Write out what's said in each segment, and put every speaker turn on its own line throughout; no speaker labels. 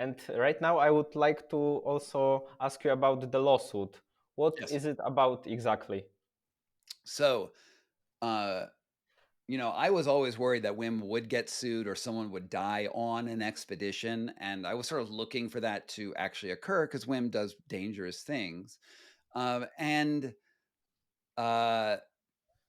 And right now, I would like to also ask you about the lawsuit. What
Yes.
is it about exactly?
So, uh, I was always worried that Wim would get sued or someone would die on an expedition. And I was sort of looking for that to actually occur because Wim does dangerous things. And uh,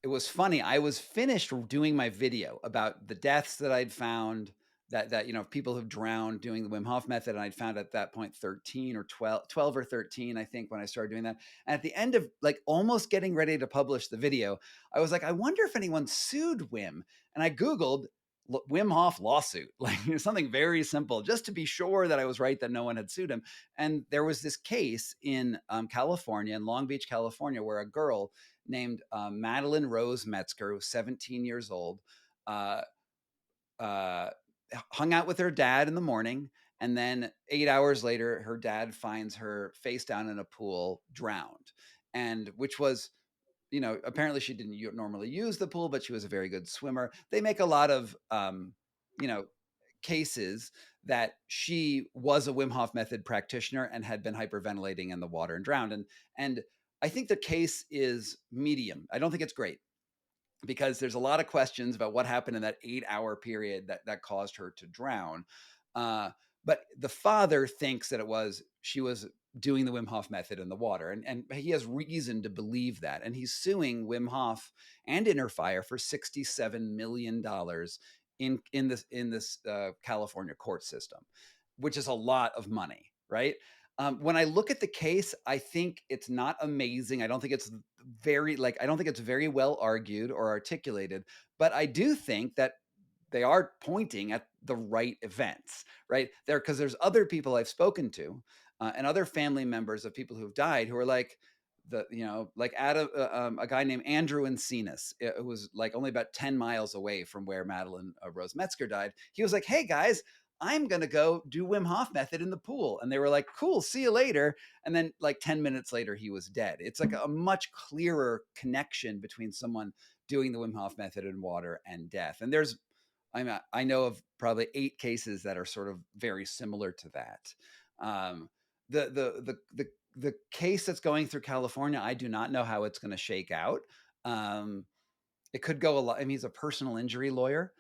it was funny. I was finished doing my video about the deaths that I'd found that people have drowned doing the Wim Hof method, and I'd found at that point 13 or 12 or 13, I think, when I started doing that. And at the end of like almost getting ready to publish the video, I was like, I wonder if anyone sued Wim. And I Googled Wim Hof lawsuit, like something very simple, just to be sure that I was right that no one had sued him. And there was this case in California, in Long Beach, California, where a girl named Madeline Rose Metzger, who was 17 years old, uh, uh, hung out with her dad in the morning. And then 8 hours later, her dad finds her face down in a pool, drowned. And which was, apparently she didn't normally use the pool, but she was a very good swimmer. They make a lot of, you know, cases that she was a Wim Hof Method practitioner and had been hyperventilating in the water and drowned. And I think the case is medium. I don't think it's great because there's a lot of questions about what happened in that 8 hour period that caused her to drown. Uh, but the father thinks that she was doing the Wim Hof method in the water, and he has reason to believe that, and he's suing Wim Hof and Inner Fire for $67 million in this California court system, which is a lot of money, right? When I look at the case, I think it's not amazing. I don't think it's I don't think it's very well argued or articulated, but I do think that they are pointing at the right events, right? Because there's other people I've spoken to and other family members of people who've died who are like, a guy named Andrew Encinas, it was like only about 10 miles away from where Madeline Rose Metzger died. He was like, hey guys, I'm going to go do Wim Hof method in the pool. And they were like, cool, see you later. And then like 10 minutes later, he was dead. It's like a much clearer connection between someone doing the Wim Hof method in water and death. And I know of probably 8 cases that are sort of very similar to that. Um, the case that's going through California, I do not know how it's going to shake out. Um, it could go a lot. I mean, he's a personal injury lawyer,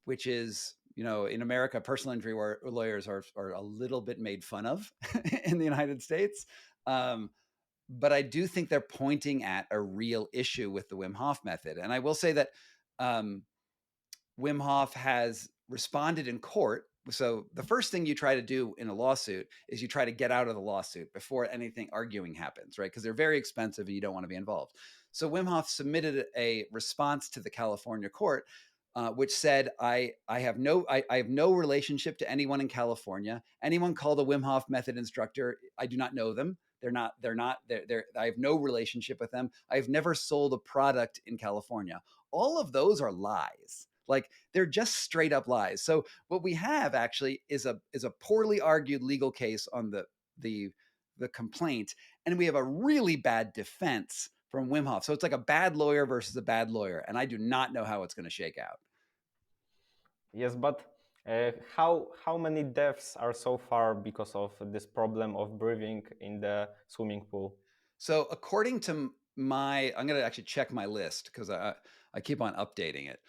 which is, in America, personal injury lawyers are a little bit made fun of in the United States. Um, but I do think they're pointing at a real issue with the Wim Hof method. And I will say that um, Wim Hof has responded in court. So the first thing you try to do in a lawsuit is you try to get out of the lawsuit before anything arguing happens, right? Because they're very expensive and you don't want to be involved. So Wim Hof submitted a response to the California court, which said, I have no relationship to anyone in California. Anyone called a Wim Hof method instructor, I do not know them. I have no relationship with them. I've never sold a product in California. All of those are lies. Like they're just straight up lies. So what we have actually is a poorly argued legal case on the the complaint, and we have a really bad defense from Wim Hof. So it's like a bad lawyer versus a bad lawyer, and I do not know how it's going to shake out.
Yes, but how many deaths are so far because of this problem of breathing in the swimming pool?
So according to I'm going to actually check my list because I keep on updating it.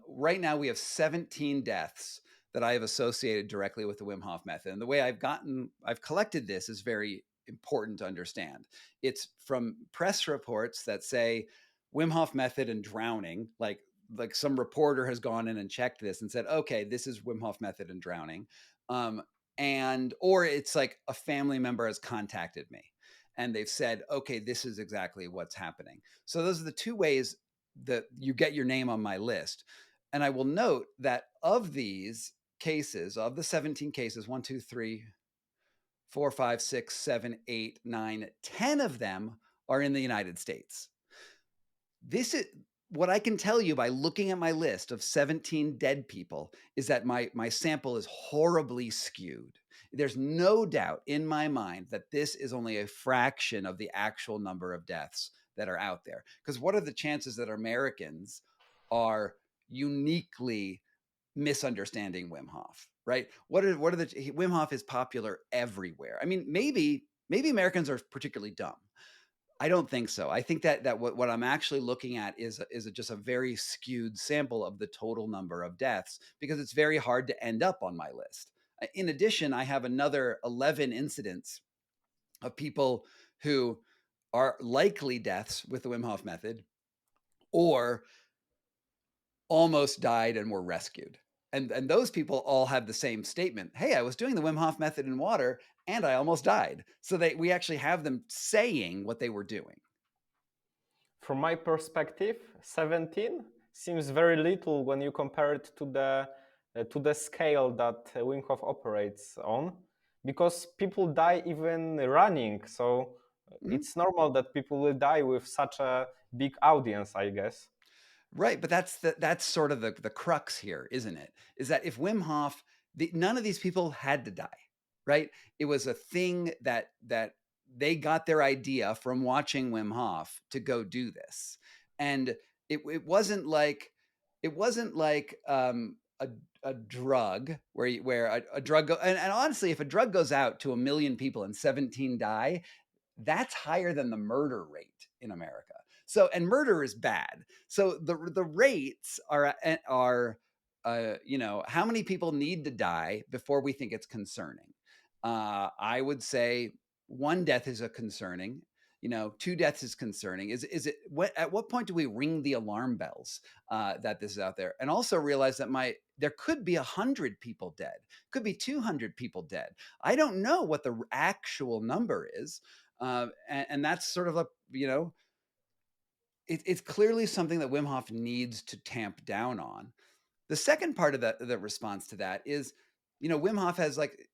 Right now we have 17 deaths that I have associated directly with the Wim Hof method. And the way I've collected this is very important to understand. It's from press reports that say Wim Hof method and drowning, like some reporter has gone in and checked this and said, okay, this is Wim Hof method and drowning. Um, or it's like a family member has contacted me and they've said, okay, this is exactly what's happening. So those are the two ways that you get your name on my list. And I will note that of these cases, of the 17 cases, 1, 2, 3, 4, 5, 6, 7, 8, 9, 10 of them are in the United States. This is what I can tell you by looking at my list of 17 dead people is that my sample is horribly skewed. There's no doubt in my mind that this is only a fraction of the actual number of deaths that are out there. Because what are the chances that Americans are uniquely misunderstanding Wim Hof, right? Wim Hof is popular everywhere. I mean, maybe Americans are particularly dumb. I don't think so. I think that what I'm actually looking at is just a very skewed sample of the total number of deaths, because it's very hard to end up on my list. In addition, I have another 11 incidents of people who are likely deaths with the Wim Hof method, or almost died and were rescued. And those people all have the same statement. Hey, I was doing the Wim Hof method in water and I almost died. So we actually have them saying what they were doing.
From my perspective, 17 seems very little when you compare it to the scale that Wim Hof operates on, because people die even running. So it's normal that people will die with such a big audience, I guess.
Right, but that's sort of the crux here, isn't it? Is that if Wim Hof, none of these people had to die, right? It was a thing that they got their idea from watching Wim Hof to go do this, and it wasn't like a drug where a drug and honestly, if a drug goes out to 1 million people and 17 die, that's higher than the murder rate in America. So, and murder is bad. So the rates are how many people need to die before we think it's concerning. I would say 1 death is a concerning. 2 deaths is concerning. Is it at what point do we ring the alarm bells that this is out there? And also realize that there could be 100 people dead, could be 200 people dead. I don't know what the actual number is. And that's sort of it's clearly something that Wim Hof needs to tamp down on. The second part of the response to that is, Wim Hof has like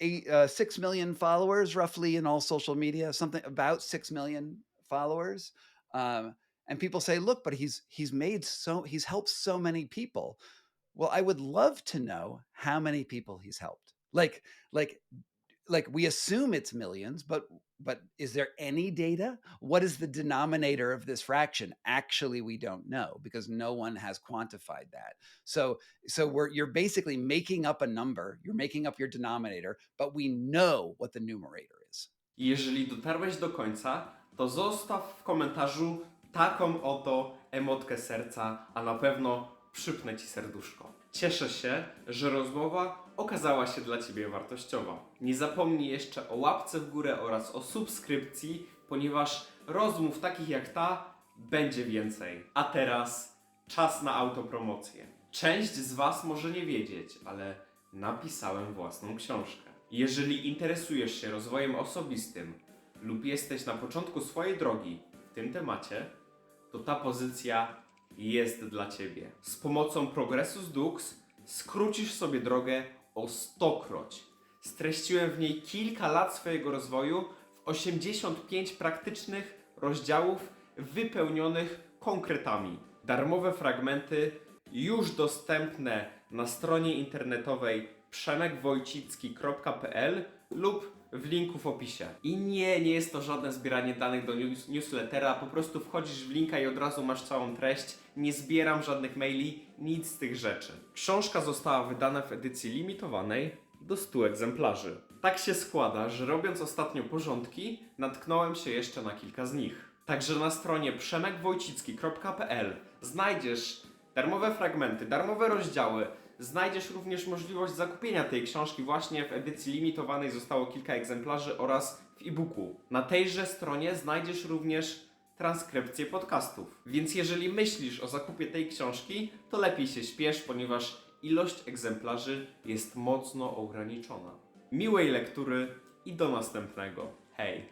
6 million followers roughly in all social media, something about 6 million followers. And people say, look, but he's helped so many people. Well, I would love to know how many people he's helped. Like we assume it's millions, but is there any data? What is the denominator of this fraction? Actually, we don't know, because no one has quantified that. So you're basically making up a number, you're making up your denominator, but we know what the numerator is.
Jeżeli dotarłeś do końca, to zostaw w komentarzu taką oto emotkę serca, a na pewno przypnę ci serduszko. Cieszę się, że rozmowa okazała się dla Ciebie wartościowa. Nie zapomnij jeszcze o łapce w górę oraz o subskrypcji, ponieważ rozmów takich jak ta będzie więcej. A teraz czas na autopromocję. Część z Was może nie wiedzieć, ale napisałem własną książkę. Jeżeli interesujesz się rozwojem osobistym lub jesteś na początku swojej drogi w tym temacie, to ta pozycja jest dla Ciebie. Z pomocą Progressus Dux skrócisz sobie drogę o 100-kroć. Streściłem w niej kilka lat swojego rozwoju w 85 praktycznych rozdziałów wypełnionych konkretami. Darmowe fragmenty już dostępne na stronie internetowej przemekwojcicki.pl lub w linku w opisie. I nie jest to żadne zbieranie danych do newslettera, po prostu wchodzisz w linka i od razu masz całą treść. Nie zbieram żadnych maili, nic z tych rzeczy. Książka została wydana w edycji limitowanej do 100 egzemplarzy. Tak się składa, że robiąc ostatnio porządki, natknąłem się jeszcze na kilka z nich. Także na stronie przemekwojcicki.pl znajdziesz darmowe fragmenty, darmowe rozdziały. Znajdziesz również możliwość zakupienia tej książki właśnie w edycji limitowanej, zostało kilka egzemplarzy, oraz w e-booku. Na tejże stronie znajdziesz również transkrypcję podcastów. Więc jeżeli myślisz o zakupie tej książki, to lepiej się śpiesz, ponieważ ilość egzemplarzy jest mocno ograniczona. Miłej lektury i do następnego. Hej!